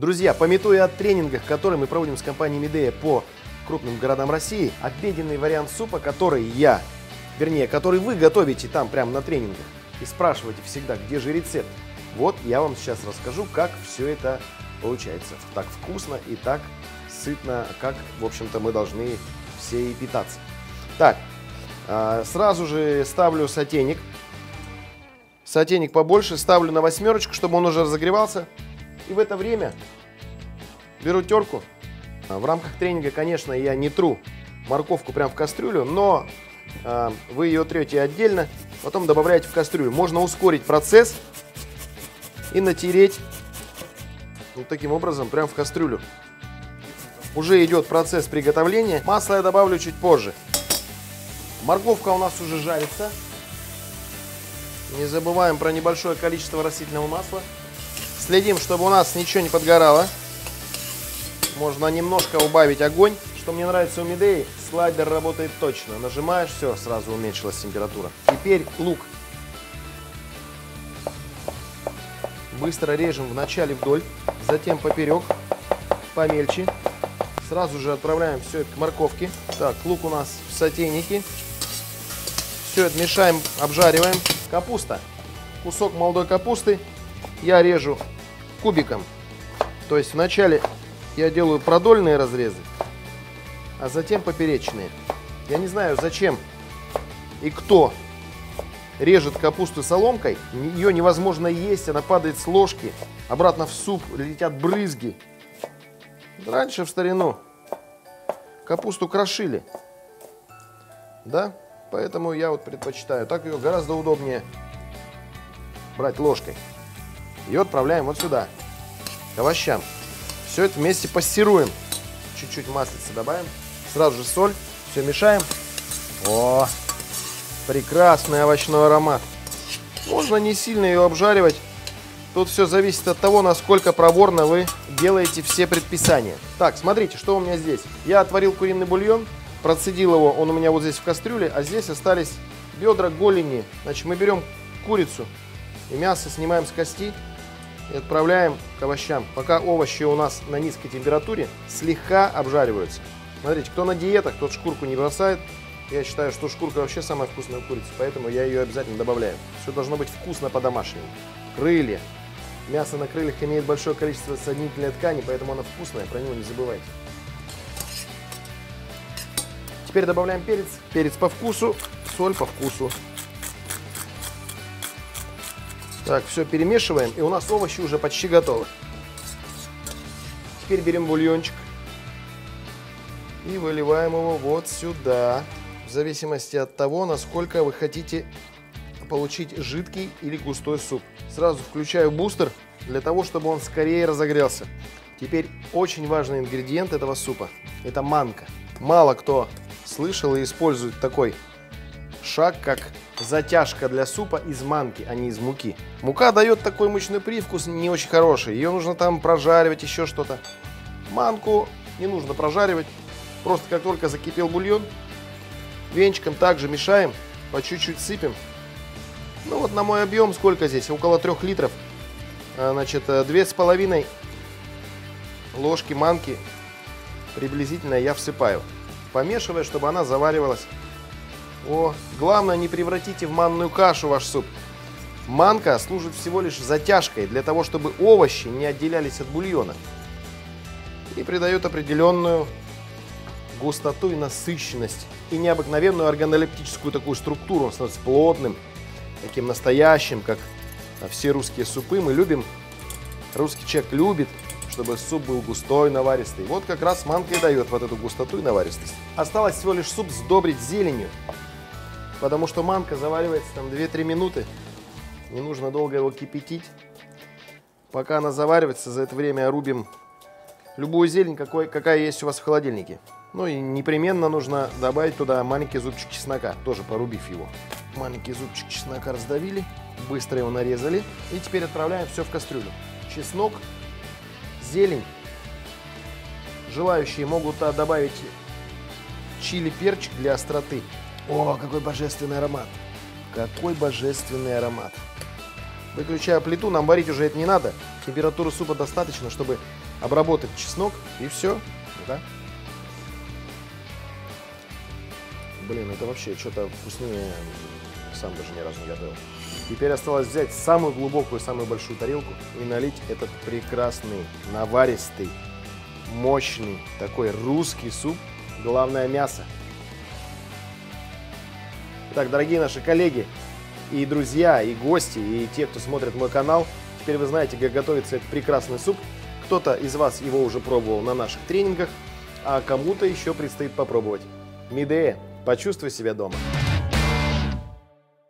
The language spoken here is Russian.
Друзья, памятуя о тренингах, которые мы проводим с компанией Медея по крупным городам России, обеденный вариант супа, который который вы готовите там прямо на тренингах и спрашиваете всегда, где же рецепт. Вот я вам сейчас расскажу, как все это получается. Так вкусно и так сытно, как, в общем-то, мы должны все и питаться. Так, сразу же ставлю сотейник. Сотейник побольше, ставлю на 8, чтобы он уже разогревался. И в это время беру терку. В рамках тренинга, конечно, я не тру морковку прямо в кастрюлю, но вы ее трете отдельно, потом добавляете в кастрюлю. Можно ускорить процесс и натереть вот таким образом прямо в кастрюлю. Уже идет процесс приготовления. Масло я добавлю чуть позже. Морковка у нас уже жарится. Не забываем про небольшое количество растительного масла. Следим, чтобы у нас ничего не подгорало. Можно немножко убавить огонь. Что мне нравится у Медеи, слайдер работает точно. Нажимаешь, все, сразу уменьшилась температура. Теперь лук. Быстро режем вначале вдоль, затем поперек, помельче. Сразу же отправляем все это к морковке. Так, лук у нас в сотейнике. Все это мешаем, обжариваем. Капуста. Кусок молодой капусты я режу кубиком. То есть вначале я делаю продольные разрезы, а затем поперечные. Я не знаю, зачем и кто режет капусту соломкой. Ее невозможно есть, она падает с ложки. Обратно в суп летят брызги. Раньше в старину капусту крошили. Да? Поэтому я вот предпочитаю. Так ее гораздо удобнее брать ложкой. Ее отправляем вот сюда, к овощам. Все это вместе пассируем. Чуть-чуть маслица добавим. Сразу же соль. Все мешаем. О, прекрасный овощной аромат. Можно не сильно ее обжаривать. Тут все зависит от того, насколько проворно вы делаете все предписания. Так, смотрите, что у меня здесь. Я отварил куриный бульон, процедил его, он у меня вот здесь в кастрюле, а здесь остались бедра, голени. Значит, мы берем курицу и мясо снимаем с кости и отправляем к овощам. Пока овощи у нас на низкой температуре слегка обжариваются. Смотрите, кто на диетах, тот шкурку не бросает. Я считаю, что шкурка вообще самая вкусная курица, поэтому я ее обязательно добавляю. Все должно быть вкусно по-домашнему. Крылья. Мясо на крыльях имеет большое количество соединительной ткани, поэтому оно вкусное, про него не забывайте. Теперь добавляем перец. Перец по вкусу, соль по вкусу. Так, все перемешиваем, и у нас овощи уже почти готовы. Теперь берем бульончик и выливаем его вот сюда. В зависимости от того, насколько вы хотите получить жидкий или густой суп. Сразу включаю бустер для того, чтобы он скорее разогрелся. Теперь очень важный ингредиент этого супа – это манка. Мало кто слышал и использует такой шаг, как затяжка для супа из манки, а не из муки. Мука дает такой мучной привкус не очень хороший. Ее нужно там прожаривать, еще что-то. Манку не нужно прожаривать. Просто как только закипел бульон, венчиком также мешаем, по чуть-чуть сыпем. Ну вот на мой объем сколько здесь? Около 3 литров. Значит, 2,5 ложки манки приблизительно я всыпаю. Помешивая, чтобы она заваривалась. О, главное, не превратите в манную кашу ваш суп. Манка служит всего лишь затяжкой для того, чтобы овощи не отделялись от бульона. И придает определенную густоту и насыщенность. И необыкновенную органолептическую такую структуру. Он становится плотным, таким настоящим, как все русские супы. Мы любим, русский человек любит, чтобы суп был густой, наваристый. Вот как раз манка и дает вот эту густоту и наваристость. Осталось всего лишь суп сдобрить зеленью. Потому что манка заваривается там 2-3 минуты. Не нужно долго его кипятить. Пока она заваривается, за это время рубим любую зелень, какая есть у вас в холодильнике. Ну и непременно нужно добавить туда маленький зубчик чеснока, тоже порубив его. Маленький зубчик чеснока раздавили, быстро его нарезали. И теперь отправляем все в кастрюлю. Чеснок, зелень. Желающие могут добавить чили-перчик для остроты. О, какой божественный аромат! Какой божественный аромат! Выключаю плиту, нам варить уже это не надо. Температуры супа достаточно, чтобы обработать чеснок, и все. Да? Блин, это вообще что-то вкуснее, сам даже ни разу не готовил. Теперь осталось взять самую глубокую, самую большую тарелку и налить этот прекрасный, наваристый, мощный, такой русский суп. Главное — мясо. Итак, дорогие наши коллеги и друзья, и гости, и те, кто смотрит мой канал, теперь вы знаете, как готовится этот прекрасный суп. Кто-то из вас его уже пробовал на наших тренингах, а кому-то еще предстоит попробовать. Медея, почувствуй себя дома.